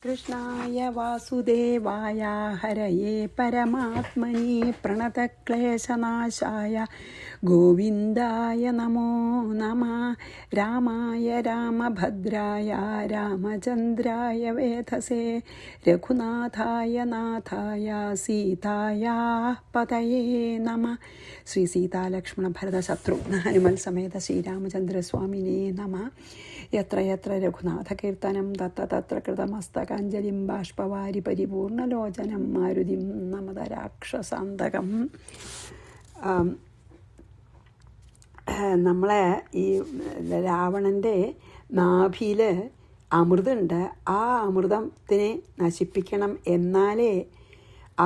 कृष्णाय वासुदेवाय हरये परमात्मने प्रणतक्लेशनाशाय गोविन्दाय नमो नमः। रामाय रामभद्राय रामचन्द्राय वेधसे रघुनाथाय नाथाय सीतायाः पतये नमः। श्री सीता लक्ष्मण भरत शत्रुघ्न हनुमल समेत श्रीरामचन्द्रस्वामिने नमः। यत्र यत्र रघुनाथकीर्तनं तत्र तत्र कृतमस्तकाञ्जलिं बाष्पवारि परिपूर्णलोचनं मारुतिं नमद രാക്ഷസാന്തകം. നമ്മളെ ഈ രാവണൻ്റെ നാഭിയിൽ അമൃതമുണ്ട്. ആ അമൃതത്തിനെ നശിപ്പിക്കണം, എന്നാലേ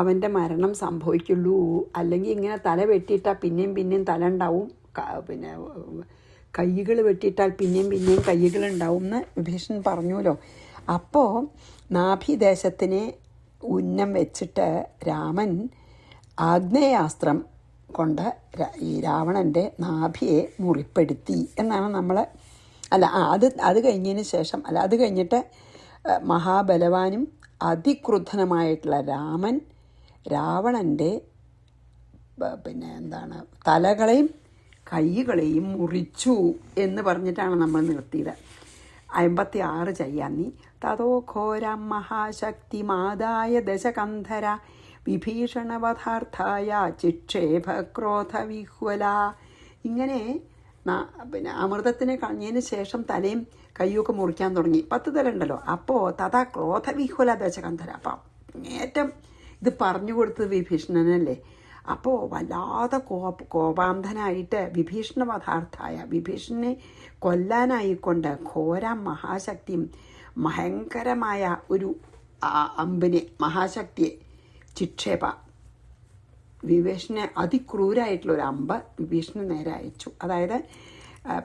അവൻ്റെ മരണം സംഭവിക്കുള്ളൂ. അല്ലെങ്കിൽ ഇങ്ങനെ തല വെട്ടിയിട്ടാൽ പിന്നെയും തല ഉണ്ടാവും, പിന്നെ കൈകൾ വെട്ടിയിട്ടാൽ പിന്നെയും കൈകളുണ്ടാവും എന്ന് വിഭീഷണൻ പറഞ്ഞുല്ലോ. അപ്പോൾ നാഭിദേശത്തിനെ ഉന്നം വെച്ചിട്ട് രാമൻ ആഗ്നേയാസ്ത്രം കൊണ്ട് ഈ രാവണൻ്റെ നാഭിയെ മുറിപ്പെടുത്തി എന്നാണ് നമ്മൾ അത് കഴിഞ്ഞതിന് ശേഷം അത് കഴിഞ്ഞിട്ട് മഹാബലവാനും അതിക്രുദ്ധനുമായിട്ടുള്ള രാമൻ രാവണൻ്റെ തലകളെയും കൈകളെയും മുറിച്ചു എന്ന് പറഞ്ഞിട്ടാണ് നമ്മൾ നിർത്തിയത്. 56 ചെയ്യാന്നി. തതോ ഘോരം മഹാശക്തിമാദായ ദശകന്ധര വിഭീഷണവധാർത്ഥായ ചിക്ഷേപ ക്രോധവിഹ്വല. ഇങ്ങനെ അമൃതത്തിനെ കളഞ്ഞതിന് ശേഷം തലയും കയ്യൊക്കെ മുറിക്കാൻ തുടങ്ങി. 10 തല ഉണ്ടല്ലോ. അപ്പോൾ തഥാ ക്രോധവിഹ്വല ദശകന്ധര. അപ്പം ഏറ്റവും ഇത് പറഞ്ഞു കൊടുത്തത് വിഭീഷണനല്ലേ. അപ്പോൾ വല്ലാതെ കോപാന്ധനായിട്ട് വിഭീഷണവധാർത്ഥായ വിഭീഷണനെ കൊല്ലാനായിക്കൊണ്ട് ഘോരം മഹാശക്തിയും ഭയങ്കരമായ ഒരു അമ്പിനെ മഹാശക്തിയെ ചിക്ഷേപ വിഭീഷണനെ അതിക്രൂരായിട്ടുള്ള ഒരു അമ്പ് വിഭീഷണന് നേരെ അയച്ചു. അതായത്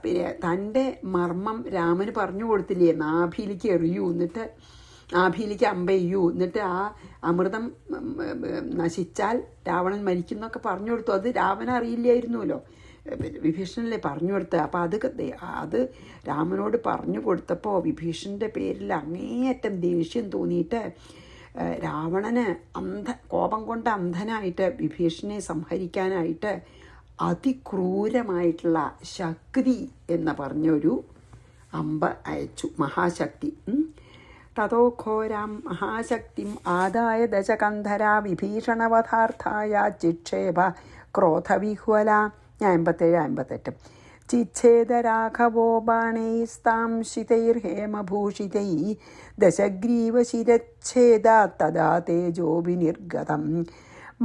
പിന്നെ തൻ്റെ മർമ്മം രാമന് പറഞ്ഞു കൊടുത്തില്ലേ, നാഭിയിലേക്ക് എറിയൂ, എന്നിട്ട് നാഭിയിലേക്ക് അമ്പെയ്യൂ, എന്നിട്ട് ആ അമൃതം നശിച്ചാൽ രാവണൻ മരിക്കുന്നൊക്കെ പറഞ്ഞു കൊടുത്തു. അത് രാവണൻ അറിയില്ലായിരുന്നല്ലോ, വിഭീഷണനല്ലേ പറഞ്ഞു കൊടുത്തത്. അപ്പോൾ അത് രാമനോട് പറഞ്ഞു കൊടുത്തപ്പോൾ വിഭീഷണൻ്റെ പേരിൽ അങ്ങേയറ്റം ദേഷ്യം തോന്നിയിട്ട് രാവണന് കോപം കൊണ്ട് അന്ധനായിട്ട് വിഭീഷണനെ സംഹരിക്കാനായിട്ട് അതിക്രൂരമായിട്ടുള്ള ശക്തി എന്ന് പറഞ്ഞൊരു അമ്പ് അയച്ചു, മഹാശക്തി. തതോ ഘോരാം മഹാശക്തിം ആദായ ദശകന്ധരാ വിഭീഷണവധാർത്ഥായ ചിക്ഷേപ ക്രോധവിഹ്വല. 57-58. ചിച്ഛേദരാഘവോ ബാണൈസ്താം ശിതൈർഹേമഭൂഷിതൈ ദശഗ്രീവശിരച്ഛേദാ തദാ തേജോഭിനിർഗതം.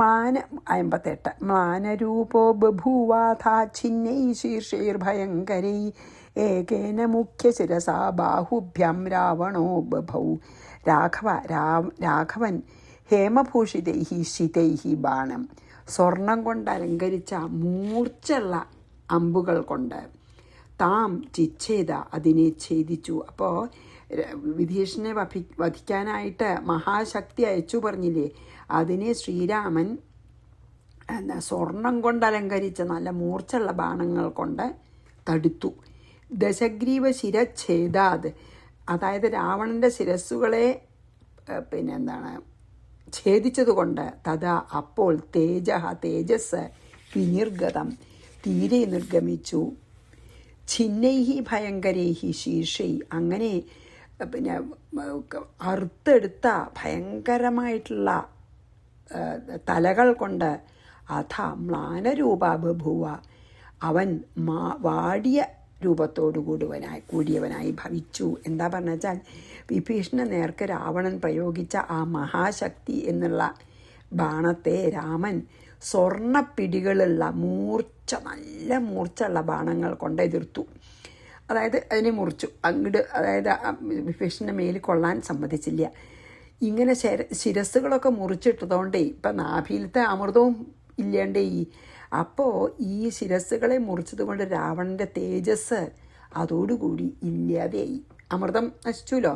58. മാനരൂപോ ബഭൂവാഥാ ഛിന്നൈ ശീർഷൈർഭയങ്കരൈ ഏകേന മുഖ്യശിരസാ ബാഹുഭ്യാം രാവണോ ബഭൗ. രാഘവൻ ഹേമഭൂഷിതൈ ശിതൈ ബാണം, സ്വർണം കൊണ്ട് അലങ്കരിച്ച മൂർച്ചുള്ള അമ്പുകൾ കൊണ്ട് താം ചിച്ഛേദ അതിനെ ഛേദിച്ചു. അപ്പോൾ വിഭീഷണനെ വധിക്കാനായിട്ട് മഹാശക്തി അയച്ചു പറഞ്ഞില്ലേ, അതിനെ ശ്രീരാമൻ സ്വർണം കൊണ്ട് അലങ്കരിച്ച നല്ല മൂർച്ചുള്ള ബാണങ്ങൾ കൊണ്ട് തടുത്തു. ദശഗ്രീവ ശിരച്ഛേദാത്, അതായത് രാവണൻ്റെ ശിരസ്സുകളെ ഛേദിച്ചതുകൊണ്ട് തഥാ അപ്പോൾ തേജസ് വിനിർഗതം തീരെ നിർഗമിച്ചു. ഛിന്നൈഹി ഭയങ്കരൈഹി ശീർഷൈ, അങ്ങനെ അറുത്തെടുത്ത ഭയങ്കരമായിട്ടുള്ള തലകൾ കൊണ്ട് അഥ മ്ലാനരൂപ ബഭൂവ, അവൻ വാടിയ രൂപത്തോടു കൂടിയവനായി ഭവിച്ചു. എന്താ പറഞ്ഞു വെച്ചാൽ വിഭീഷണ നേർക്ക് രാവണൻ പ്രയോഗിച്ച ആ മഹാശക്തി എന്നുള്ള ബാണത്തെ രാമൻ സ്വർണ്ണപ്പിടികളുള്ള നല്ല മൂർച്ചുള്ള ബാണങ്ങൾ കൊണ്ട് എതിർത്തു. അതായത് അതിനെ മുറിച്ചു അങ്ങോട്ട്, അതായത് വിഭീഷണൻ്റെ മേൽ കൊള്ളാൻ സമ്മതിച്ചില്ല. ഇങ്ങനെ ശിരസ്സുകളൊക്കെ മുറിച്ചിട്ടതുകൊണ്ടേ ഇപ്പം നാഭിയിലത്തെ അമൃതവും ഇല്ലാണ്ടേ. അപ്പോൾ ഈ ശിരസ്സുകളെ മുറിച്ചത് കൊണ്ട് രാവണൻ്റെ തേജസ് അതോടുകൂടി ഇല്ലാതെയായി, അമൃതം നശിച്ചുല്ലോ.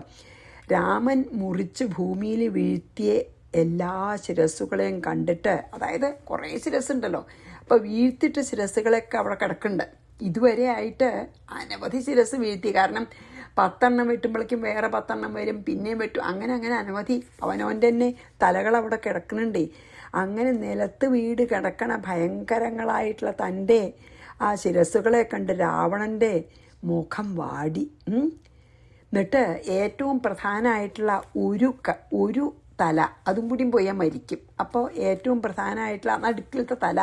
രാമൻ മുറിച്ച് ഭൂമിയിൽ വീഴ്ത്തിയ എല്ലാ ശിരസ്സുകളെയും കണ്ടിട്ട്, അതായത് കുറേ ശിരസ്സുണ്ടല്ലോ, അപ്പോൾ വീഴ്ത്തിട്ട ശിരസ്സുകളൊക്കെ അവിടെ കിടക്കുന്നുണ്ട്. ഇതുവരെ ആയിട്ട് അനവധി ശിരസ് വീഴ്ത്തി. കാരണം 10 വെട്ടുമ്പോഴേക്കും വേറെ 10 വരും, പിന്നെയും വെട്ടും, അങ്ങനെ അങ്ങനെ അനവധി അവനവൻ്റെ തന്നെ തലകൾ അവിടെ കിടക്കുന്നുണ്ടേ. അങ്ങനെ നിലത്ത് വീട് കിടക്കണ ഭയങ്കരങ്ങളായിട്ടുള്ള തൻ്റെ ആ ശിരസ്സുകളെ കണ്ട് രാവണൻ്റെ മുഖം വാടി. എന്നിട്ട് ഏറ്റവും പ്രധാനമായിട്ടുള്ള ഒരു തല അതും കൂടിയും പോയാൽ മരിക്കും. അപ്പോൾ ഏറ്റവും പ്രധാനമായിട്ടുള്ള നടുക്കിലത്തെ തല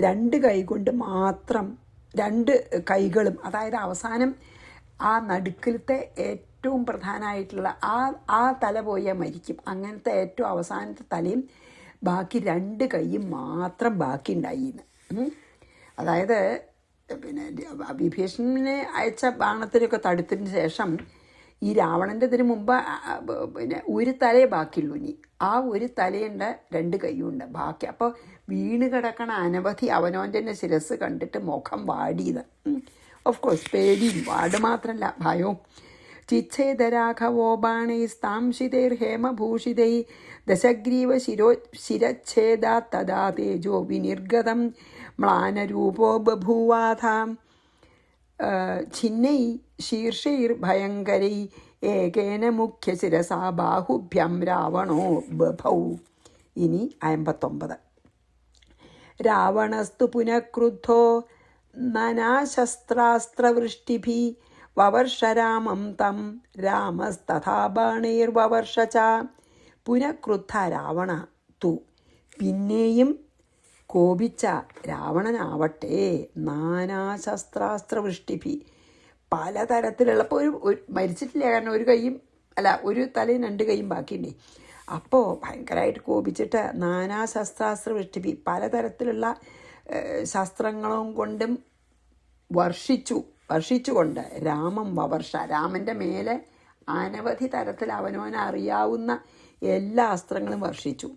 2 കൈ കൊണ്ട് മാത്രം, 2 കൈകളും, അതായത് അവസാനം ആ നടുക്കിലത്തെ ഏറ്റവും പ്രധാനമായിട്ടുള്ള ആ തല പോയാൽ മരിക്കും. അങ്ങനത്തെ ഏറ്റവും അവസാനത്തെ തലയും ബാക്കി 2 കൈയും മാത്രം ബാക്കി ഉണ്ടായിന്ന്. അതായത് പിന്നെ വിഭീഷണനെ അയച്ച ബാണത്തിനൊക്കെ തടുത്തതിന് ശേഷം ഈ രാവണൻ്റെ ഇതിന് മുമ്പ് പിന്നെ ഒരു തലയെ ബാക്കിയുള്ളൂ. ഇനി ആ ഒരു തലയുണ്ട്, 2 കൈയുണ്ട് ബാക്കി. അപ്പോൾ വീണ് കിടക്കണ അനവധി അവനവൻ്റെ തന്നെ ശിരസ് കണ്ടിട്ട് മുഖം വാടിയത്. ഓഫ് കോഴ്സ് പേടിയും വാട് മാത്രമല്ല ഭയവും. ചിച്ഛേദരാഘവോ ബാണൈസ്താംശിതൈർ ഹേമഭൂഷിതൈ ദശഗ്രീവ ശിരച്ഛേദാ തദാ തേജോ വിനിർഗതം മ്ലാനരൂപോ ബഭൂവാഥ ഛിന്നൈ ശീർഷൈർ ഭയങ്കരൈ ഏകേന മുഖ്യശിരസാ ബാഹുഭ്യം രാവണോ ബഭൗ. ഇനി 59. രാവണസ്തു പുനഃക്രുദ്ധോ നാനാശസ്ത്രാസ്ത്രവൃഷ്ടിഭി വവർഷ രാമം തം രാമസ്തഥാ ബാണൈർവവർഷ ച. പുനഃക്രുദ്ധ രാവണ തു, പിന്നെയും കോപിച്ച രാവണനാവട്ടെ നാനാശസ്ത്രാസ്ത്രവൃഷ്ടിഭി, പലതരത്തിലുള്ള, ഇപ്പോൾ ഒരു മരിച്ചിട്ടില്ല, കാരണം ഒരു കൈയും അല്ല, ഒരു തലയും 2 കൈയും ബാക്കിയുണ്ടേ. അപ്പോൾ ഭയങ്കരമായിട്ട് കോപിച്ചിട്ട് നാനാശസ്ത്രാസ്ത്രവൃഷ്ടിഭി, പലതരത്തിലുള്ള ശസ്ത്രങ്ങളും കൊണ്ടും വർഷിച്ചുകൊണ്ട് രാമം വവർഷ, രാമൻ്റെ മേലെ അനവധി തരത്തിൽ അവനവനറിയാവുന്ന എല്ലാ അസ്ത്രങ്ങളും വർഷിച്ചു.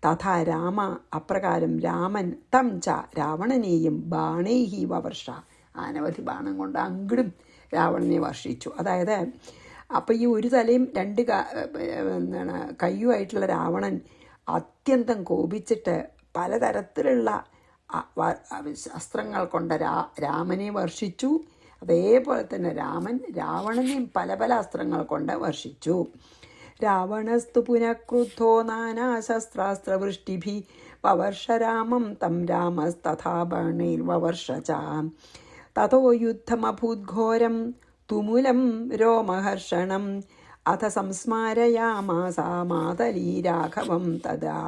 തഥാ രാമ, അപ്രകാരം രാമൻ തം ച, രാവണനെയും ബാണൈഹി വവർഷ, അനവധി ബാണം കൊണ്ട് അങ്ങടും രാവണനെ വർഷിച്ചു. അതായത് അപ്പോൾ ഈ ഒരു തലയും 2 കയ്യുമായിട്ടുള്ള രാവണൻ അത്യന്തം കോപിച്ചിട്ട് പലതരത്തിലുള്ള അസ്ത്രങ്ങൾ കൊണ്ട് രാമനെ വർഷിച്ചു. അതേപോലെ തന്നെ രാമൻ രാവണനെയും പല പല അസ്ത്രങ്ങൾ കൊണ്ട് വർഷിച്ചു. രാവണസ്തു പുനഃക്രുദ്ധോ നാനാശസ്ത്രാസ്ത്രവൃഷ്ടിഭി വവർഷ രാമം തം രാമസ്തഥാ ബാണൈർവവർഷ ച. തതോ യുദ്ധമഭൂദ്ഘോരം തുമുലം രോമഹർഷണം അഥ സംസ്മാരയാമാസ മാതലീ രാഘവം തദാ.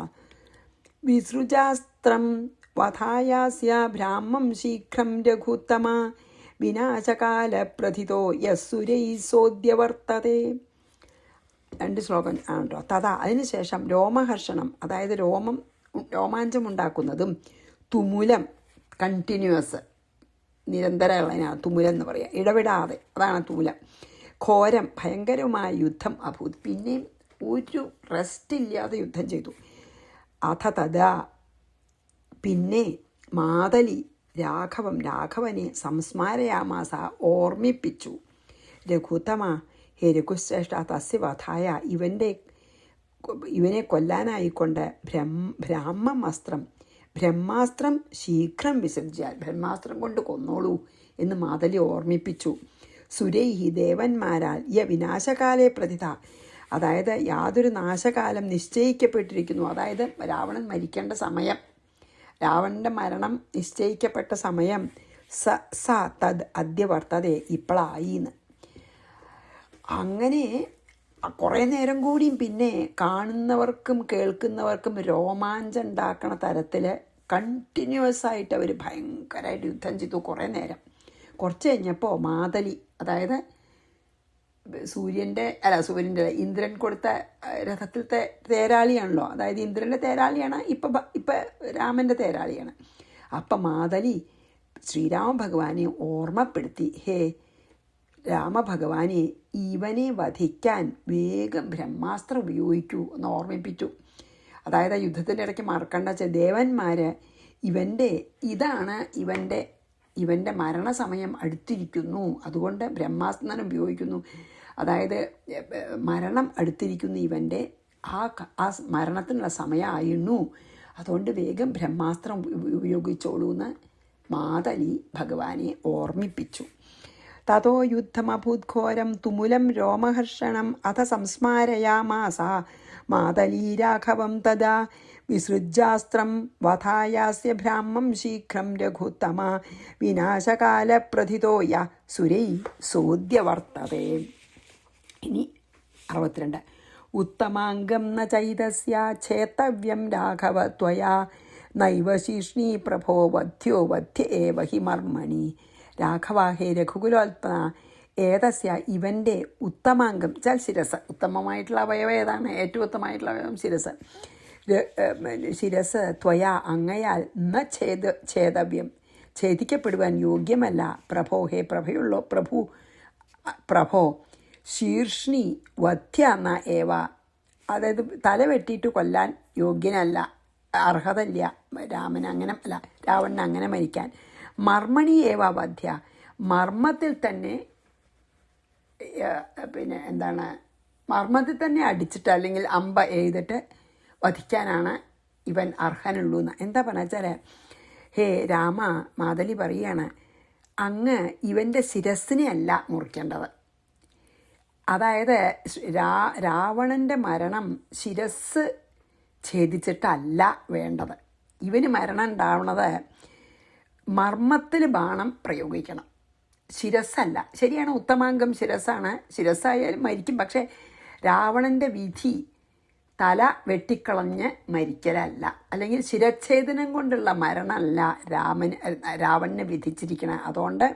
വിസൃജാസ്ത്രം വധായാസ്യ ഭ്രാമം ശീഘ്രം രഘുത്തമ വിനാശകാലപ്രഥിതോ യസ്സുരൈ സോദ്യവർത്തതേ. 2 ശ്ലോകം ആണല്ലോ. തഥാ, അതിനുശേഷം രോമഹർഷണം, അതായത് രോമാഞ്ചമുണ്ടാക്കുന്നതും, തുമുലം കണ്ടിന്യൂസ് നിരന്തരമുള്ളതിനാണ് തുമുലം എന്ന് പറയുക, ഇടവിടാതെ, അതാണ് തുമുലം. ഘോരം ഭയങ്കരമായ യുദ്ധം അഭൂത്, പിന്നെയും ഒരു റെസ്റ്റില്ലാതെ യുദ്ധം ചെയ്തു. അഥ തഥാ, പിന്നെ മാതലി രാഘവനെ സംസ്മാരയാമാസ, ഓർമ്മിപ്പിച്ചു. രഘുത്തമ, ഹേ രഘുശ്രേഷ്ഠ, തസ്യ വധായ, ഇവനെ കൊല്ലാനായിക്കൊണ്ട് ബ്രഹ്മാസ്ത്രം ശീഘ്രം വിസർജ്യാൽ, ബ്രഹ്മാസ്ത്രം കൊണ്ട് കൊന്നോളൂ എന്ന് മാതലി ഓർമ്മിപ്പിച്ചു. സുരൈഹി, ദേവന്മാരാൽ വിനാശകാലേ പ്രതിത, അതായത് യാതൊരു നാശകാലം നിശ്ചയിക്കപ്പെട്ടിരിക്കുന്നു. അതായത് രാവണൻ മരിക്കേണ്ട സമയം, രാവണൻ്റെ മരണം നിശ്ചയിക്കപ്പെട്ട സമയം സ തദ് അദ്യ വർത്തതേ, ഇപ്പോഴായിന്ന്. അങ്ങനെ കുറേ നേരം കൂടിയും പിന്നെ കാണുന്നവർക്കും കേൾക്കുന്നവർക്കും രോമാഞ്ചം ഉണ്ടാക്കണ തരത്തിൽ കണ്ടിന്യൂസ് ആയിട്ട് അവർ ഭയങ്കരമായിട്ട് യുദ്ധം ചെയ്തു കുറേ നേരം. കുറച്ച് കഴിഞ്ഞപ്പോൾ മാതലി, അതായത് ഇന്ദ്രൻ കൊടുത്ത രഥത്തിലത്തെ തേരാളിയാണല്ലോ, അതായത് ഇന്ദ്രൻ്റെ തേരാളിയാണ്, ഇപ്പം രാമൻ്റെ തേരാളിയാണ്. അപ്പം മാതലി ശ്രീരാമ ഭഗവാനെ ഓർമ്മപ്പെടുത്തി, ഹേ രാമഭഗവാനെ, ഇവനെ വധിക്കാൻ വേഗം ബ്രഹ്മാസ്ത്രം ഉപയോഗിക്കൂ എന്ന് ഓർമ്മിപ്പിച്ചു. അതായത് യുദ്ധത്തിൻ്റെ ഇടയ്ക്ക് മറക്കണ്ട വെച്ചാൽ ദേവന്മാർ ഇവൻ്റെ മരണസമയം അടുത്തിരിക്കുന്നു, അതുകൊണ്ട് ബ്രഹ്മാസ്ത്രം ഉപയോഗിക്കുന്നു. അതായത് മരണം അടുത്തിരിക്കുന്നു, ഇവൻ്റെ ആ മരണത്തിനുള്ള സമയമായിരുന്നു, അതുകൊണ്ട് വേഗം ബ്രഹ്മാസ്ത്രം ഉപയോഗിച്ചോളൂ എന്ന് മാതലി ഭഗവാനെ ഓർമ്മിപ്പിച്ചു. തതോ യുദ്ധമഭൂദ്ഘോരം തുമുലം രോമഹർഷണം അഥ സംസ്മാരയാമാസ മാതലീരാഘവം തദാ വിസൃജ്യാസ്ത്രം വധായാസ്യ ഭ്രാമം ശീഘ്രം രഘുത്തമ വിനാശകാലപ്രഥിതോയ സുരൈ സോദ്യവർത്തതേ. ഇനി 62. ഉത്തമാംഗം ന ചൈതസ്യ ഛേത്തവ്യം രാഘവ ത്വയാ നൈവ ശീഷ്ണീ പ്രഭോ വധ്യോ വധ്യ ഏവ ഹി മർമ്മണി. രാഘവ, ഹേ രഘുകുലോത്പന, ഏതസ്യ ഇവൻ്റെ ഉത്തമാംഗം ചാൽ ശിരസ്. ഉത്തമമായിട്ടുള്ള അവയവം ഏതാണ്? ഏറ്റവും ഉത്തമമായിട്ടുള്ള അവയവം ശിരസ്. ശിരസ് ത്വയാ അങ്ങയാൽ ന ഛേദവ്യം ഛേദിക്കപ്പെടുവാൻ യോഗ്യമല്ല. പ്രഭോ, ഹേ പ്രഭയുള്ളോ പ്രഭോ ശീർഷ്ണി വധ്യ എന്ന ഏവ, അതായത് തല വെട്ടിയിട്ട് കൊല്ലാൻ യോഗ്യനല്ല, അർഹതയില്ല രാമന് അങ്ങനെ അല്ല, രാവണന് അങ്ങനെ മരിക്കാൻ. മർമ്മണി ഏവ വധ്യ, മർമ്മത്തിൽ തന്നെ മർമ്മത്തിൽ തന്നെ അടിച്ചിട്ട് അല്ലെങ്കിൽ അമ്പ എഴുതിട്ട് വധിക്കാനാണ് ഇവൻ അർഹനുള്ളൂ എന്ന്. എന്താ പറഞ്ഞാൽ, ഹേ രാമ, മാതലി പറയാണ്, അങ്ങ് ഇവൻ്റെ ശിരസ്സിനെ അല്ല മുറിക്കേണ്ടത്. അതായത് രാവണൻ്റെ മരണം ശിരസ് ഛേദിച്ചിട്ടല്ല വേണ്ടത്. ഇവന് മരണം ഉണ്ടാവുന്നത് മർമ്മത്തിൽ ബാണം പ്രയോഗിക്കണം, ശിരസ്സല്ല. ശരിയാണ്, ഉത്തമാംഗം ശിരസ്സാണ്, ശിരസ്സായാലും മരിക്കും. പക്ഷേ രാവണൻ്റെ വിധി തല വെട്ടിക്കളഞ്ഞ് മരിക്കലല്ല, അല്ലെങ്കിൽ ശിരച്ഛേദനം കൊണ്ടുള്ള മരണമല്ല രാവണന് വിധിച്ചിരിക്കണം. അതുകൊണ്ട്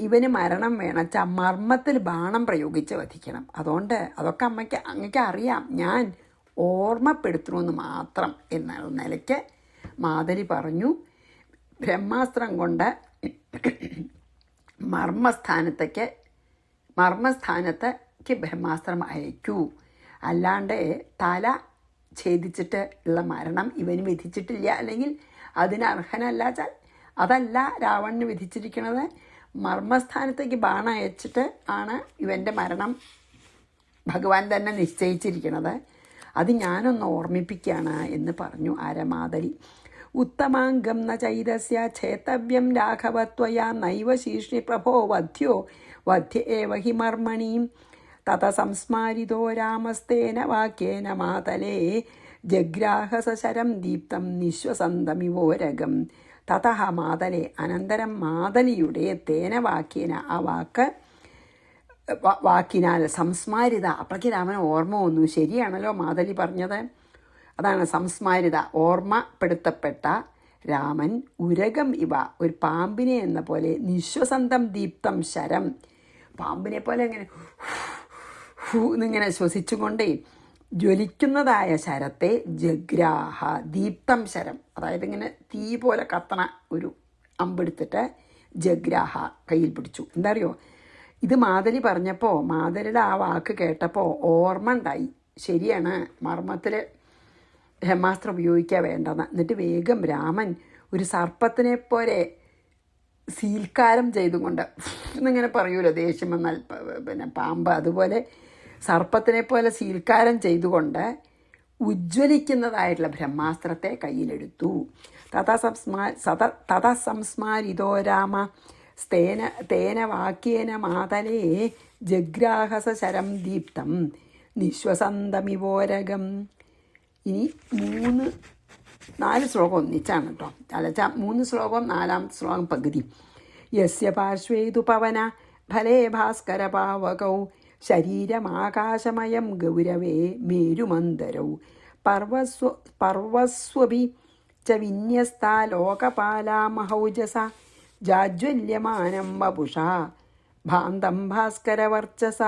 ഇവന് മരണം വേണച്ചാൽ മർമ്മത്തിൽ ബാണം പ്രയോഗിച്ച് വധിക്കണം. അതുകൊണ്ട് അതൊക്കെ അങ്ങക്ക് അറിയാം, ഞാൻ ഓർമ്മപ്പെടുത്തണമെന്ന് മാത്രം എന്ന നിലയ്ക്ക് മാതലി പറഞ്ഞു. ബ്രഹ്മാസ്ത്രം കൊണ്ട് മർമ്മസ്ഥാനത്തേക്ക് ബ്രഹ്മാസ്ത്രം അയക്കൂ, അല്ലാണ്ട് തല ഛേദിച്ചിട്ട് ഉള്ള മരണം ഇവന് വിധിച്ചിട്ടില്ല, അല്ലെങ്കിൽ അതിന് അർഹനല്ലാച്ചാൽ അതല്ല രാവണന് വിധിച്ചിരിക്കുന്നത്. മർമ്മസ്ഥാനത്തേക്ക് ബാണം അയച്ചിട്ട് ആണ് ഇവൻ്റെ മരണം ഭഗവാൻ തന്നെ നിശ്ചയിച്ചിരിക്കുന്നത്. അത് ഞാനൊന്ന് ഓർമ്മിപ്പിക്കുകയാണ് എന്ന് പറഞ്ഞു മാതലി. ഉത്തമാംഗം ന ചൈതസ്യ ഛേത്തവ്യം രാഘവത്വയാ നൈവ ശീഷ്ണി പ്രഭോ വധ്യോ വധ്യ ഏവ ഹി മർമ്മണീം. തത സംസ്മാരിതോ രാമസ്തേന വാക്യേന മാതലേ ജഗ്രാഹസശരം ദീപ്തം നിശ്വസന്തമിവോരകം. തതഃ മാതലേ, അനന്തരം മാതലിയുടെ തേന വാക്യേന, ആ വാക്കിനാൽ സംസ്മാരിത. അപ്പോഴേക്ക് രാമൻ ഓർമ്മ വന്നു, ശരിയാണല്ലോ മാതലി പറഞ്ഞത്. അതാണ് സംസ്മാരിത, ഓർമ്മപ്പെടുത്തപ്പെട്ട രാമൻ. ഉരകം ഇവ, ഒരു പാമ്പിനെ എന്ന പോലെ, നിശ്വസന്തം ദീപ്തം ശരം, പാമ്പിനെ പോലെ ഇങ്ങനെ എന്നിങ്ങനെ ശ്വസിച്ചുകൊണ്ടേ ജ്വലിക്കുന്നതായ ശരത്തെ ജഗ്രാഹ, ദീപ്തം ശരം, അതായത് ഇങ്ങനെ തീ പോലെ കത്തണ ഒരു അമ്പെടുത്തിട്ട് ജഗ്രാഹ കയ്യിൽ പിടിച്ചു. എന്താ അറിയോ, ഇത് മാതലി പറഞ്ഞപ്പോൾ, മാതലിയുടെ ആ വാക്ക് കേട്ടപ്പോൾ ഓർമ്മ ഉണ്ടായി. ശരിയാണ്, മർമ്മത്തിൽ ബ്രഹ്മാസ്ത്രം ഉപയോഗിക്കാൻ വേണ്ടെന്ന്. എന്നിട്ട് വേഗം രാമൻ ഒരു സർപ്പത്തിനെ പോലെ സീൽക്കാരം ചെയ്തുകൊണ്ട് എന്നിങ്ങനെ പറയൂലോ ദേഷ്യം വന്നാൽ പാമ്പ്, അതുപോലെ സർപ്പത്തിനെ പോലെ സീൽക്കാരം ചെയ്തുകൊണ്ട് ഉജ്ജ്വലിക്കുന്നതായിട്ടുള്ള ബ്രഹ്മാസ്ത്രത്തെ കയ്യിലെടുത്തു. തത സംസ്മാരിതോ രാമ തേന വാക്യേന മാതലേ ജഗ്രാഹസ ശരം ദീപ്തം നിശ്വസന്തമിവോരകം. ഇനി 4 ശ്ലോകം ഒന്നിച്ചാണ് കേട്ടോ, അല്ല 3 ശ്ലോകം, 4ാമത്തെ ശ്ലോകം പകുതി. യസ്യ പാർശ്വേതു പവന ഫലേ ഭാസ്കര പാവകൗ ശരീരമാകാശമയം ഗൗരവേ മേരുമന്തരൗ പർവസ്വപി ച വിന്യസ്താ ലോകപാലാമഹൗജസ ജാജ്വല്യമാനം വപുഷാ ഭാന്തം ഭാസ്കരവർച്ചസ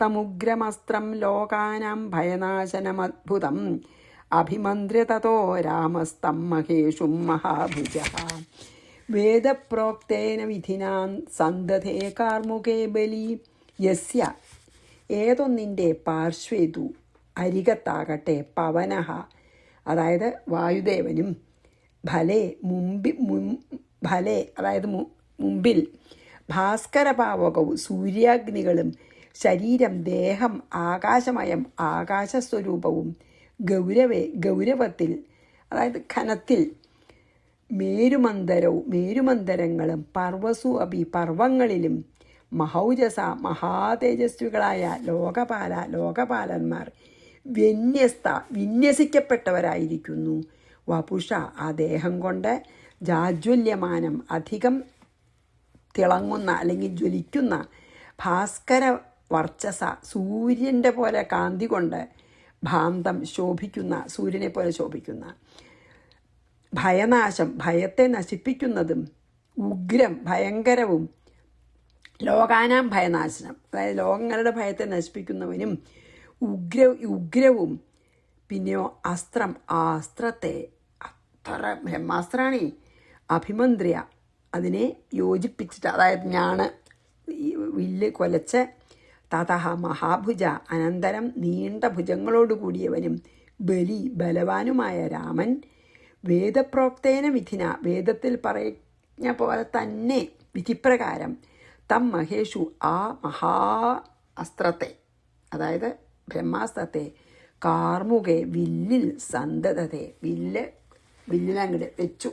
തമുഗ്രമസ്ത്രം ലോകാനാം ഭയനാശനമദ്ഭുതം അഭിമന്ത്ര്യ തതോ രാമസ്തം മഹേഷും മഹാഭുജഃ. വേദപ്രോക്തേന വിധിനാ സന്തതേ കാർമുകേ ബലി. യസ്യ, ഏതൊന്നിൻ്റെ പാർശ്വേതു അരികത്താകട്ടെ, പവനഃ അതായത് വായുദേവനും, ഭലേ അതായത് മുമ്പിൽ, ഭാസ്കരപാവകവും സൂര്യാഗ്നികളും, ശരീരം ദേഹം ആകാശമയം ആകാശസ്വരൂപവും, ഗൗരവത്തിൽ അതായത് ഘനത്തിൽ, മേരുമന്ദരങ്ങളും പർവസു അഭി പർവ്വങ്ങളിലും മഹൗജസ മഹാതേജസ്വികളായ ലോകപാലന്മാർ വിന്യസിക്കപ്പെട്ടവരായിരിക്കുന്നു. വപുഷ ആ ദേഹം കൊണ്ട് ജാജ്വല്യമാനം അധികം തിളങ്ങുന്ന അല്ലെങ്കിൽ ജ്വലിക്കുന്ന ഭാസ്കര വർച്ചസ സൂര്യൻ്റെ പോലെ കാന്തി കൊണ്ട് ഭാന്തം ശോഭിക്കുന്ന സൂര്യനെ പോലെ ശോഭിക്കുന്ന ഭയനാശം ഭയത്തെ നശിപ്പിക്കുന്നതും ഉഗ്രം ഭയങ്കരവും ലോകാനാം ഭയനാശനം അതായത് ലോകങ്ങളുടെ ഭയത്തെ നശിപ്പിക്കുന്നവനും ഉഗ്രവും പിന്നെയോ അസ്ത്രം ആ അസ്ത്രത്തെ അത്ര ബ്രഹ്മാസ്ത്രാണി അഭിമന്ത്രിയ അതിനെ യോജിപ്പിച്ചിട്ട് അതായത് ഞാണ് വില്ല് കൊലച്ച് തതഹ മഹാഭുജ അനന്തരം നീണ്ട ഭുജങ്ങളോടുകൂടിയവനും ബലവാനുമായ രാമൻ വേദപ്രോക്തേന വിധിന വേദത്തിൽ പറഞ്ഞ പോലെ തന്നെ വിധിപ്രകാരം തം മഹേഷു ആ അസ്ത്രത്തെ അതായത് ബ്രഹ്മാസ്ത്രത്തെ കാർമുകെ വില്ലിൽ സന്തതത്തെ വില്ലിലങ്ങട് വെച്ചു.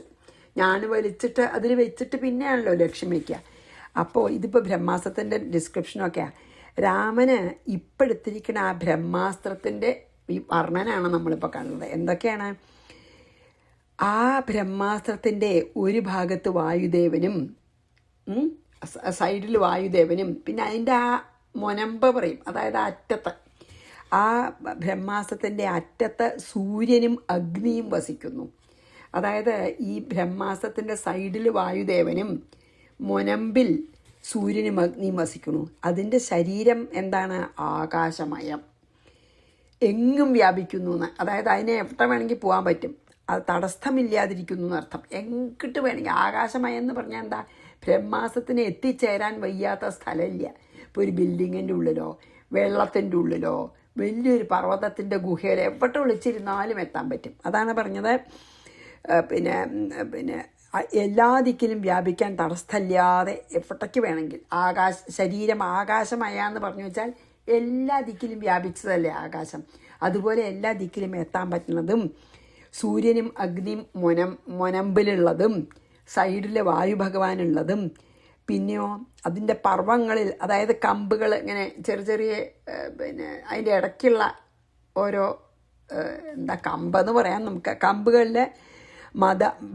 ഞാൻ വലിച്ചിട്ട് അതിൽ വെച്ചിട്ട് പിന്നെയാണല്ലോ ലക്ഷ്യം വയ്ക്കുക. അപ്പോൾ ഇതിപ്പോൾ ബ്രഹ്മാസ്ത്രത്തിൻ്റെ ഡിസ്ക്രിപ്ഷനൊക്കെയാണ്. രാമന് ഇപ്പോഴെത്തിരിക്കുന്ന ആ ബ്രഹ്മാസ്ത്രത്തിൻ്റെ ഈ വർണ്ണനാണ് നമ്മളിപ്പോൾ കാണുന്നത്. എന്തൊക്കെയാണ്? ആ ബ്രഹ്മാസ്ത്രത്തിൻ്റെ ഒരു ഭാഗത്ത് വായുദേവനും സൈഡിൽ വായുദേവനും പിന്നെ അതിൻ്റെ ആ മൊനമ്പ് പറയും അതായത് അറ്റത്ത് ആ ബ്രഹ്മാസ്ത്രത്തിൻ്റെ അറ്റത്ത് സൂര്യനും അഗ്നിയും വസിക്കുന്നു. അതായത് ഈ ബ്രഹ്മാസ്ത്രത്തിൻ്റെ സൈഡിൽ വായുദേവനും മൊനമ്പിൽ സൂര്യനും അഗ്നിയും വസിക്കുന്നു. അതിൻ്റെ ശരീരം എന്താണ്? ആകാശമയം, എങ്ങും വ്യാപിക്കുന്നു എന്ന്. അതായത് അതിനെ എവിടെ വേണമെങ്കിൽ പോകാൻ പറ്റും, അത് തടസ്സമില്ലാതിരിക്കുന്നു എന്നർത്ഥം. എങ്ങിട്ട് വേണമെങ്കിൽ ആകാശമയം എന്ന് പറഞ്ഞാൽ എന്താ? ബ്രഹ്മാസ്ത്രത്തിന് എത്തിച്ചേരാൻ വയ്യാത്ത സ്ഥലമില്ല. ഇപ്പോൾ ഒരു ബിൽഡിങ്ങിൻ്റെ ഉള്ളിലോ വെള്ളത്തിൻ്റെ ഉള്ളിലോ വലിയൊരു പർവ്വതത്തിൻ്റെ ഗുഹയിൽ എവിടെ വിളിച്ചിരുന്നാലും എത്താൻ പറ്റും. അതാണ് പറഞ്ഞത്. പിന്നെ എല്ലാ ദിക്കിലും വ്യാപിക്കാൻ തടസ്സമില്ലാതെ എവിടേക്ക് വേണമെങ്കിൽ ശരീരം ആകാശമയാന്ന് പറഞ്ഞു വെച്ചാൽ എല്ലാ ദിക്കിലും വ്യാപിച്ചതല്ലേ ആകാശം. അതുപോലെ എല്ലാ ദിക്കിലും എത്താൻ പറ്റുന്നതും സൂര്യനും അഗ്നിയും മൊനമ്പിലുള്ളതും സൈഡിലെ വായു ഭഗവാനുള്ളതും പിന്നെയോ അതിൻ്റെ പർവ്വങ്ങളിൽ അതായത് കമ്പുകൾ ഇങ്ങനെ ചെറിയ പിന്നെ അതിൻ്റെ ഇടയ്ക്കുള്ള ഓരോ കമ്പെന്ന് പറയാം നമുക്ക്. കമ്പുകളിൽ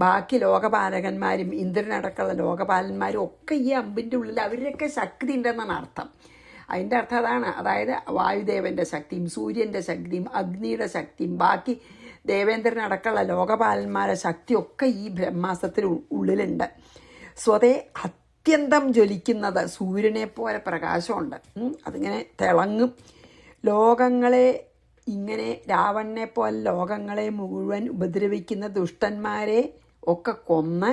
ബാക്കി ലോകപാലകന്മാരും ഇന്ദ്രനടക്കമുള്ള ലോകപാലന്മാരും ഒക്കെ ഈ അമ്പിൻ്റെ ഉള്ളിൽ അവരുടെയൊക്കെ ശക്തി ഉണ്ടെന്നാണ് അർത്ഥം. അതിൻ്റെ അർത്ഥം അതാണ്. അതായത് വായുദേവൻ്റെ ശക്തിയും സൂര്യൻ്റെ ശക്തിയും അഗ്നിയുടെ ശക്തിയും ബാക്കി ദേവേന്ദ്രനടക്കമുള്ള ലോകപാലന്മാരുടെ ശക്തിയൊക്കെ ഈ ബ്രഹ്മാസ്ത്രത്തിന് ഉള്ളിലുണ്ട്. സ്വതേ അത്യന്തം ജ്വലിക്കുന്നത് സൂര്യനെ പോലെ പ്രകാശമുണ്ട്. അതിങ്ങനെ തിളങ്ങും. ലോകങ്ങളെ ഇങ്ങനെ രാവണനെ പോലെ ലോകങ്ങളെ മുഴുവൻ ഉപദ്രവിക്കുന്ന ദുഷ്ടന്മാരെ ഒക്കെ കൊന്ന്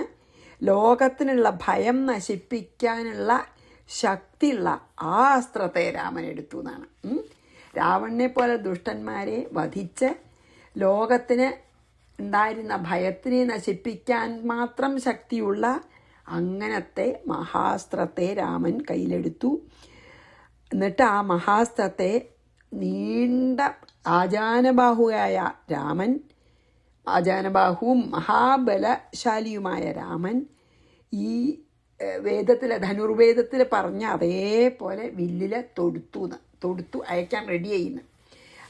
ലോകത്തിനുള്ള ഭയം നശിപ്പിക്കാനുള്ള ശക്തിയുള്ള ആ അസ്ത്രത്തെ രാമൻ എടുത്തു എന്നാണ്. രാവണനെ പോലെ ദുഷ്ടന്മാരെ വധിച്ച് ലോകത്തിന് ഉണ്ടായിരുന്ന ഭയത്തിനെ നശിപ്പിക്കാൻ മാത്രം ശക്തിയുള്ള അങ്ങനത്തെ മഹാസ്ത്രത്തെ രാമൻ കയ്യിലെടുത്തു. എന്നിട്ട് ആ മഹാസ്ത്രത്തെ നീണ്ട ആജാനബാഹുവായ രാമൻ, ആജാനബാഹുവും മഹാബലശാലിയുമായ രാമൻ ഈ ധനുർവേദത്തിൽ പറഞ്ഞ അതേപോലെ വില്ലിൽ തൊടുത്തു അയക്കാൻ റെഡി ചെയ്യുന്നു.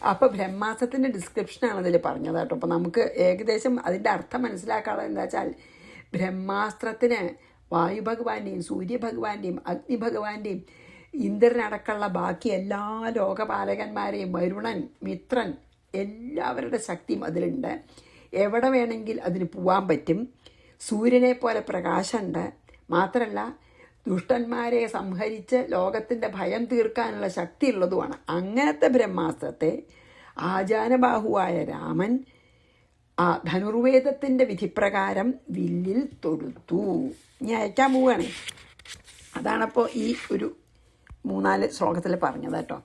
അപ്പോൾ ബ്രഹ്മാസ്ത്രത്തിൻ്റെ ഡിസ്ക്രിപ്ഷനാണ് അതിൽ പറഞ്ഞത് കേട്ടോ. അപ്പോൾ നമുക്ക് ഏകദേശം അതിൻ്റെ അർത്ഥം മനസ്സിലാക്കാനുള്ളത് എന്താ വെച്ചാൽ ബ്രഹ്മാസ്ത്രത്തിന് വായുഭഗവാന്റെയും സൂര്യഭഗവാന്റെയും അഗ്നിഭഗവാന്റെയും ഇന്ദ്രനടക്കമുള്ള ബാക്കി എല്ലാ ലോകപാലകന്മാരെയും വരുണൻ മിത്രൻ എല്ലാവരുടെ ശക്തിയും അതിലുണ്ട്. എവിടെ വേണമെങ്കിൽ അതിന് പോകാൻ പറ്റും. സൂര്യനെ പോലെ പ്രകാശമുണ്ട്. മാത്രമല്ല ദുഷ്ടന്മാരെ സംഹരിച്ച് ലോകത്തിൻ്റെ ഭയം തീർക്കാനുള്ള ശക്തി ഉള്ളതുമാണ്. അങ്ങനത്തെ ബ്രഹ്മാസ്ത്രത്തെ ആജാനബാഹുവായ രാമൻ ആ ധനുർവേദത്തിൻ്റെ വിധിപ്രകാരം വില്ലിൽ തൊടുത്തു. ഇനി അയക്കാൻ പോവുകയാണ്. അതാണപ്പോൾ ഈ ഒരു 3-4 ശ്ലോകത്തിൽ പറഞ്ഞത് കേട്ടോ.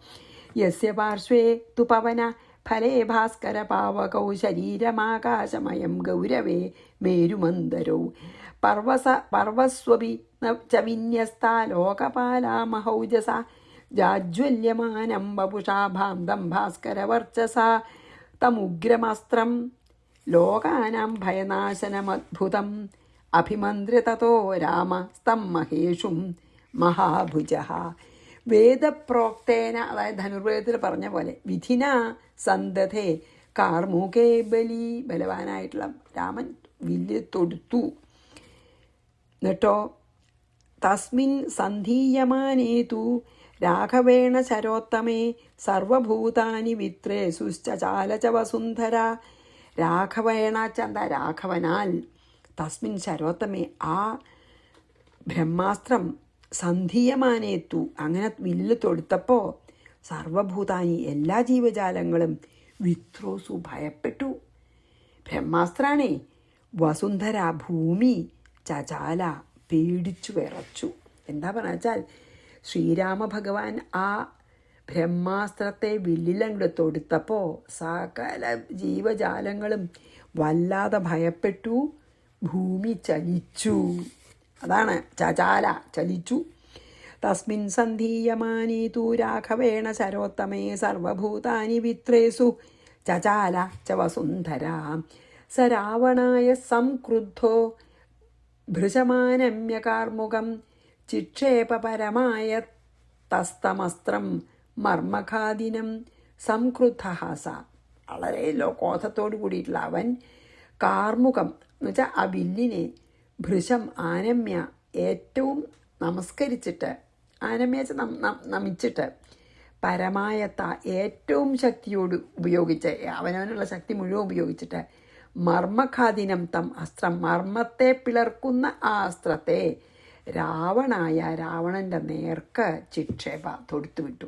യസ്യ പാർശ്വേ തു പവന ഫലേ ഭാസ്കര പാവകൗ ശരീരമാകാശമയം ഗൗരവേ മേരുമന്ദരൗ പർവസ്വപി ച വിന്യസ്താ ലോകപാലാ മഹൗജസ ജാജ്വല്യമാനം വപുഷാ ഭാന്തം ഭാസ്കരവർച്ചസാ തമുഗ്രമസ്ത്രം ലോകാനാം ഭയനാശനമദ്ഭുതം അഭിമന്ത്രി തതോ രാമ സ്തം മഹേഷും മഹാഭുജ. വേദപ്രോക്തേന, അതായത് ധനുർവേദത്തിൽ പറഞ്ഞ പോലെ, വിധിന സന്തതേ കാർമുകേ ബലി, ബലവാനായിട്ടുള്ള രാമൻ വില്ല് തൊടുത്തു. എന്നിട്ടോ തസ്മിൻ സന്ധീയമാനേതു രാഘവേണ ശരോത്തമേ സർവഭൂതാനി വിത്രേസുശ്ചാലച വസുന്ധര. രാഘവേണ ചന്ത, രാഘവനാൽ, തസ്മിൻ ശരോത്തമേ, ആ ബ്രഹ്മാസ്ത്രം സന്ധീയമാനേത്തു, അങ്ങനെ വില്ല് തൊടുത്തപ്പോൾ സർവഭൂതാനി, എല്ലാ ജീവജാലങ്ങളും വിത്രോസു, ഭയപ്പെട്ടു. ബ്രഹ്മാസ്ത്രാണേ. വസുന്ധര, ഭൂമി, ചചാല, പേടിച്ചു വിറച്ചു. എന്താ പറഞ്ഞാൽ വെച്ചാൽ ശ്രീരാമ ഭഗവാൻ ആ ബ്രഹ്മാസ്ത്രത്തെ വില്ലിലങ്ങോട്ട് തൊടുത്തപ്പോൾ സകല ജീവജാലങ്ങളും വല്ലാതെ ഭയപ്പെട്ടു. ഭൂമി ചലിച്ചു. അതാണ് ചചാല, ചലിച്ചു. തസ്മിൻ സന്ധീയമാനീതു രാഘവേണ ശരോത്തമേ സർവഭൂതാനി വിത്രേസു ചചാല ച വസുന്ധര. സ രാവണായ സംക്രുദ്ധോ ഭൃശമാനമ്യകാർമുകം ചിക്ഷേപപരമായ തസ്തമസ്ത്രം മർമ്മഖാദിനം. സംക്രുദ്ധ സ, വളരെ ക്രോധത്തോടു കൂടിയിട്ടുള്ള അവൻ, കാർമുകം എന്ന് വെച്ചാൽ ആ വില്ലിനെ, ഭൃശം ആനമ്യ, ഏറ്റവും നമസ്കരിച്ചിട്ട്, ആനമ്യ നമിച്ചിട്ട്, പരമായത്ത, ഏറ്റവും ശക്തിയോട് ഉപയോഗിച്ച്, അവനവനുള്ള ശക്തി മുഴുവൻ ഉപയോഗിച്ചിട്ട്, മർമ്മഖാദിനം തം അസ്ത്രം, മർമ്മത്തെ പിളർക്കുന്ന ആ അസ്ത്രത്തെ രാവണായ, രാവണൻ്റെ നേർക്ക് ചിക്ഷേപ, തൊടുത്തുവിട്ടു.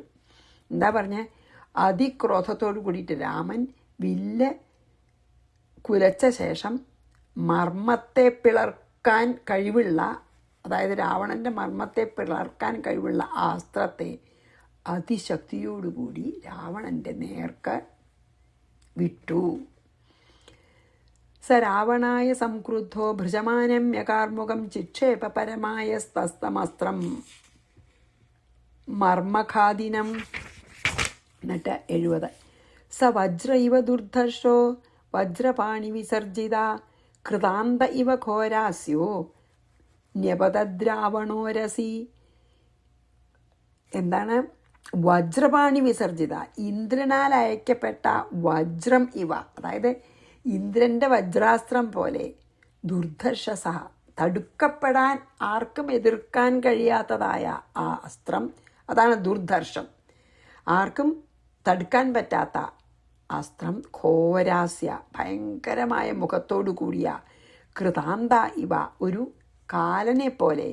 എന്താ പറഞ്ഞ, അതിക്രോധത്തോടു കൂടിയിട്ട് രാമൻ വില്ല് കുലച്ച ശേഷം മർമ്മത്തെ പിളർക്കാൻ കഴിവുള്ള, അതായത് രാവണൻ്റെ മർമ്മത്തെ പിളർക്കാൻ കഴിവുള്ള ആ അസ്ത്രത്തെ അതിശക്തിയോടുകൂടി രാവണൻ്റെ നേർക്ക് വിട്ടു. സ രാവണായ സംക്രുദ്ധോ ഭൃശമാനമ്യകാർമുകം ചിക്ഷേപ പരമായ സ്തസ്തമസ്ത്രം മർമ്മഖാദിനം. എന്നിട്ട് 70. സ വജ്ര ഇവ ദുർധർഷോ വജ്രപാണി വിസർജിത കൃതാന്ത ഇവ ഘോരാസ്യോ ന്യപതദ്രാവണോരസി. എന്താണ്? വജ്രപാണി വിസർജിത, ഇന്ദ്രനാൽ അയക്കപ്പെട്ട വജ്രം ഇവ, അതായത് ഇന്ദ്രൻ്റെ വജ്രാസ്ത്രം പോലെ, ദുർധർഷസ, തടുക്കപ്പെടാൻ ആർക്കും എതിർക്കാൻ കഴിയാത്തതായ ആ അസ്ത്രം, അതാണ് ദുർധർഷം, ആർക്കും തടുക്കാൻ പറ്റാത്ത അസ്ത്രം. ഘോരാസ്യ, ഭയങ്കരമായ മുഖത്തോടു കൂടിയ, കൃതാന്ത ഇവ, ഒരു കാലനെ പോലെ,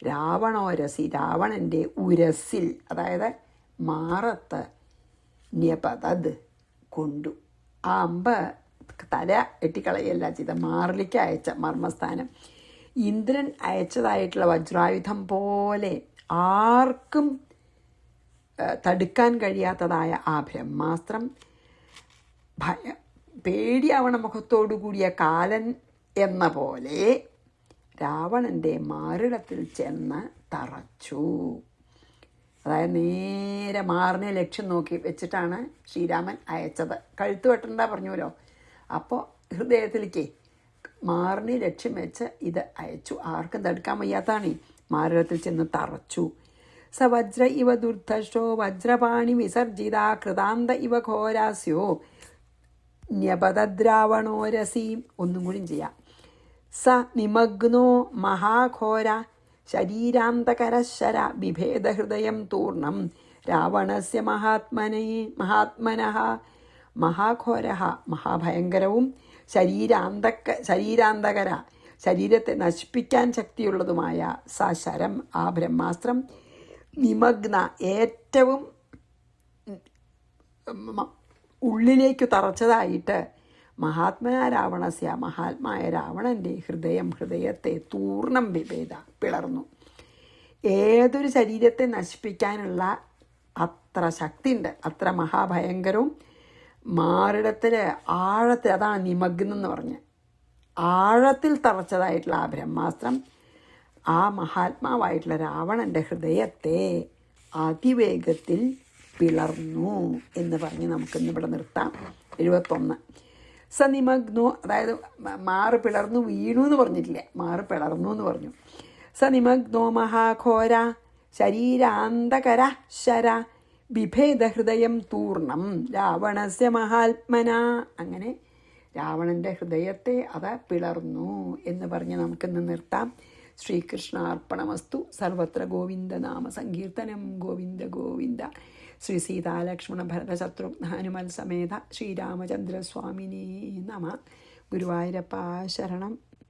രാവണോരസി, രാവണൻ്റെ ഉരസിൽ, അതായത് മാറത്ത്, ന്യപതത്, കൊണ്ടു. ആ അമ്പ് തല എട്ടിക്കളയല്ല ചെയ്ത, മാറിലേക്ക് അയച്ച മർമ്മസ്ഥാനം. ഇന്ദ്രൻ അയച്ചതായിട്ടുള്ള വജ്രായുധം പോലെ ആർക്കും തടുക്കാൻ കഴിയാത്തതായ ആ ബ്രഹ്മാസ്ത്രം, പേടിയാവണ മുഖത്തോടു കൂടിയ കാലൻ എന്ന പോലെ രാവണൻ്റെ മാറിടത്തിൽ ചെന്ന് തറച്ചു. അതായത് നേരെ മാറിനെ ലക്ഷ്യം നോക്കി വെച്ചിട്ടാണ് ശ്രീരാമൻ അയച്ചത്. കഴുത്ത് വെട്ടണ്ട പറഞ്ഞുല്ലോ. അപ്പോൾ ഹൃദയത്തിലേക്ക് മാറിനെ ലക്ഷ്യം വെച്ച് ഇത് അയച്ചു. ആർക്കും തടുക്കാൻ വയ്യാത്താണ്. മാറിടത്തിൽ ചെന്ന് തറച്ചു. സ വജ്ര ഇവ ദുർധർഷോ വജ്രപാണി വിസർജിത കൃതാന്ത ഇവ ഘോരാസ്യോ ന്യപതദ്രാവണോരസി. ഒന്നും കൂടി ചെയ്യാം. സ നിമഗ്നോ മഹാഘോര ശരീരാന്തകരശര ബിഭേദഹൃദയം തൂർണം രാവണസ്യ മഹാത്മനഃ. മഹാഘോര, മഹാഭയങ്കരവും ശരീരാന്തകര, ശരീരത്തെ നശിപ്പിക്കാൻ ശക്തിയുള്ളതുമായ സ ശരം, ആ ബ്രഹ്മാസ്ത്രം, നിമഗ്ന, ഏറ്റവും ഉള്ളിലേക്കു തറച്ചതായിട്ട്, മഹാത്മനാ രാവണസ്യ, മഹാത്മായ രാവണൻ്റെ ഹൃദയത്തെ തൂർണം ബിഭേദ, പിളർന്നു. ഏതൊരു ശരീരത്തെ നശിപ്പിക്കാനുള്ള അത്ര ശക്തിയുണ്ട്, അത്ര മഹാഭയങ്കരവും. മാറിടത്തിൽ ആഴത്തിൽ, അതാണ് നിമഗ്നം എന്ന് പറഞ്ഞ്, ആഴത്തിൽ തറച്ചതായിട്ടുള്ള ആ ബ്രഹ്മാസ്ത്രം ആ മഹാത്മാവായിട്ടുള്ള രാവണൻ്റെ ഹൃദയത്തെ അതിവേഗത്തിൽ പിളർന്നു എന്ന് പറഞ്ഞ് നമുക്കിന്നിവിടെ നിർത്താം. 71. സനിമഗ്നോ, അതായത് മാറ് പിളർന്നു വീണു എന്ന് പറഞ്ഞിട്ടില്ല, മാറ് പിളർന്നു എന്ന് പറഞ്ഞു. സനിമഗ്നോ മഹാഘോര ശരീരാന്തകര ശര ബിഭേദ ഹൃദയം തൂർണം രാവണസ്യ മഹാത്മന. അങ്ങനെ രാവണൻ്റെ ഹൃദയത്തെ അത് പിളർന്നു എന്ന് പറഞ്ഞ് നമുക്കിന്ന് നിർത്താം. ശ്രീകൃഷ്ണാർപ്പണമസ്തു. സർവത്ര ഗോവിന്ദ നാമ സങ്കീർത്തനം. ഗോവിന്ദ ഗോവിന്ദ. ശ്രീ സീതാലക്ഷ്മണ ഭരത ശത്രുഘ്ന ഹനുമൽ സമേത ശ്രീരാമചന്ദ്രസ്വാമിനേ നമ. ഗുരുവായൂരപ്പ ശരണം.